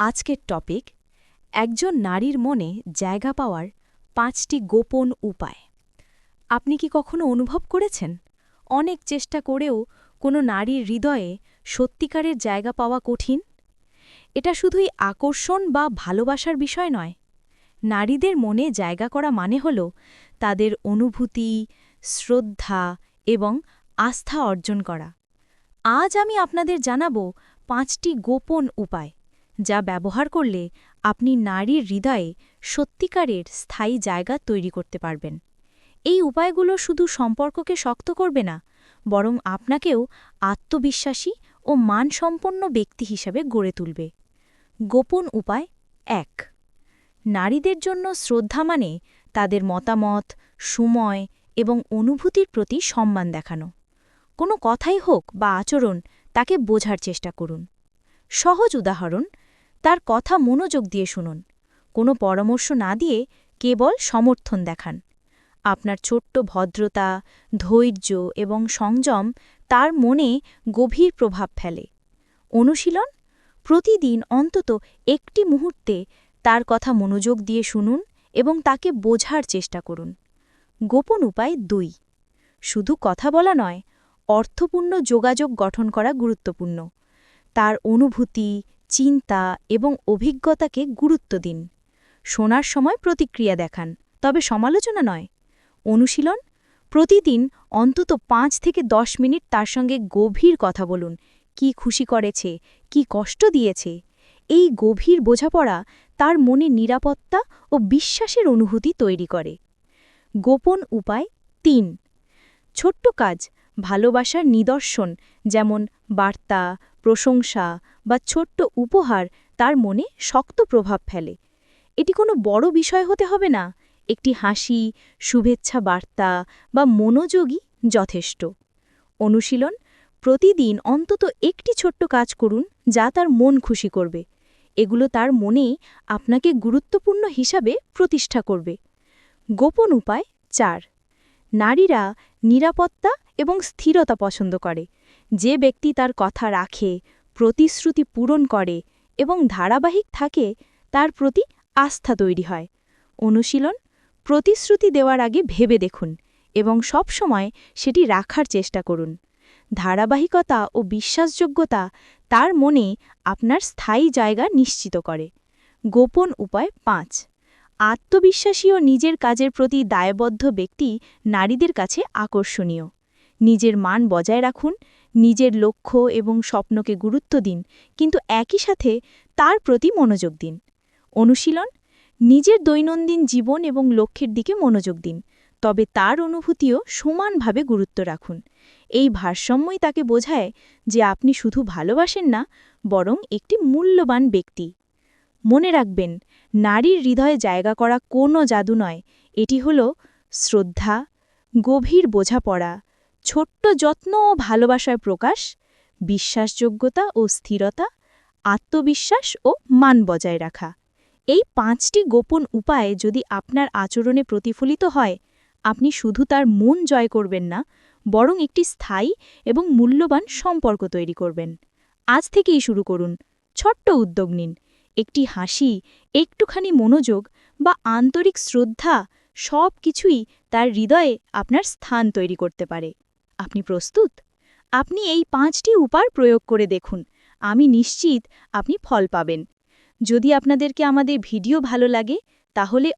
আজকের টপিক একজন নারীর মনে জায়গা পাওয়ার ৫টি গোপন উপায়। আপনি কি কখনো অনুভব করেছেন অনেক চেষ্টা করেও কোনো নারীর হৃদয়ে সত্যিকারের জায়গা পাওয়া কঠিন? এটা শুধুই আকর্ষণ বা ভালোবাসার বিষয় নয়। নারীদের মনে জায়গা করা মানে হল তাদের অনুভূতি, শ্রদ্ধা এবং আস্থা অর্জন করা। আজ আমি আপনাদের জানাবো ৫টি গোপন উপায়, যা ব্যবহার করলে আপনি নারীর হৃদয়ে সত্যিকারের স্থায়ী জায়গা তৈরি করতে পারবেন। এই উপায়গুলো শুধু সম্পর্ককে শক্ত করবে না, বরং আপনাকেও আত্মবিশ্বাসী ও মানসম্পন্ন ব্যক্তি হিসাবে গড়ে তুলবে। গোপন উপায় ১। নারীদের জন্য শ্রদ্ধা মানে তাদের মতামত, সময় এবং অনুভূতির প্রতি সম্মান দেখানো। কোনো কথাই হোক বা আচরণ, তাকে বোঝার চেষ্টা করুন। সহজ উদাহরণ, তার কথা মনোযোগ দিয়ে শুনুন, কোনো পরামর্শ না দিয়ে কেবল সমর্থন দেখান। আপনার ছোট্ট ভদ্রতা, ধৈর্য এবং সংযম তার মনে গভীর প্রভাব ফেলে। অনুশীলন, প্রতিদিন অন্তত একটি মুহূর্তে তার কথা মনোযোগ দিয়ে শুনুন এবং তাকে বোঝার চেষ্টা করুন। গোপন উপায় ২। শুধু কথা বলা নয়, অর্থপূর্ণ যোগাযোগ গঠন করা গুরুত্বপূর্ণ। তার অনুভূতি, চিন্তা এবং অভিজ্ঞতাকে গুরুত্ব দিন। শোনার সময় প্রতিক্রিয়া দেখান, তবে সমালোচনা নয়। অনুশীলন, প্রতিদিন অন্তত ৫ থেকে ১০ মিনিট তার সঙ্গে গভীর কথা বলুন। কি খুশি করেছে, কি কষ্ট দিয়েছে। এই গভীর বোঝাপড়া তার মনে নিরাপত্তা ও বিশ্বাসের অনুভূতি তৈরি করে। গোপন উপায় ৩। ছোট্ট কাজ, ভালোবাসার নিদর্শন, যেমন বার্তা, প্রশংসা বা ছোট্ট উপহার তার মনে শক্ত প্রভাব ফেলে। এটি কোনো বড় বিষয় হতে হবে না, একটি হাসি, শুভেচ্ছা বার্তা বা মনোযোগই যথেষ্ট। অনুশীলন, প্রতিদিন অন্তত একটি ছোট্ট কাজ করুন যা তার মন খুশি করবে। এগুলো তার মনে আপনাকে গুরুত্বপূর্ণ হিসাবে প্রতিষ্ঠা করবে। গোপন উপায় ৪। নারীরা নিরাপত্তা এবং স্থিরতা পছন্দ করে। যে ব্যক্তি তার কথা রাখে, প্রতিশ্রুতি পূরণ করে এবং ধারাবাহিক থাকে, তার প্রতি আস্থা তৈরি হয়। অনুশীলন, প্রতিশ্রুতি দেওয়ার আগে ভেবে দেখুন এবং সবসময় সেটি রাখার চেষ্টা করুন। ধারাবাহিকতা ও বিশ্বাসযোগ্যতা তার মনে আপনার স্থায়ী জায়গা নিশ্চিত করে। গোপন উপায় ৫। আত্মবিশ্বাসী ও নিজের কাজের প্রতি দায়বদ্ধ ব্যক্তি নারীদের কাছে আকর্ষণীয়। নিজের মান বজায় রাখুন, নিজের লক্ষ্য এবং স্বপ্নকে গুরুত্ব দিন, কিন্তু একই সাথে তার প্রতি মনোযোগ দিন। অনুশীলন, নিজের দৈনন্দিন জীবন এবং লক্ষ্যের দিকে মনোযোগ দিন, তবে তার অনুভূতিও সমানভাবে গুরুত্ব রাখুন। এই ভারসাম্যই তাকে বোঝায় যে আপনি শুধু ভালোবাসেন না, বরং একটি মূল্যবান ব্যক্তি। মনে রাখবেন, নারীর হৃদয়ে জায়গা করা কোনো জাদু নয়, এটি হল শ্রদ্ধা, গভীর বোঝাপড়া, ছোট্ট যত্ন ও ভালোবাসার প্রকাশ, বিশ্বাসযোগ্যতা ও স্থিরতা, আত্মবিশ্বাস ও মান বজায় রাখা। এই ৫টি গোপন উপায় যদি আপনার আচরণে প্রতিফলিত হয়, আপনি শুধু তার মন জয় করবেন না, বরং একটি স্থায়ী এবং মূল্যবান সম্পর্ক তৈরি করবেন। আজ থেকেই শুরু করুন, ছোট্ট উদ্যোগ নিন। একটি হাসি, একটুখানি মনোযোগ বা আন্তরিক শ্রদ্ধা, সব কিছুই তার হৃদয়ে আপনার স্থান তৈরি করতে পারে। আপনি প্রস্তুত? আপনি এই ৫টি উপায় প্রয়োগ করে দেখুন, আমি নিশ্চিত আপনি ফল পাবেন। যদি আপনাদেরকে আমাদের ভিডিও ভালো লাগে, তাহলে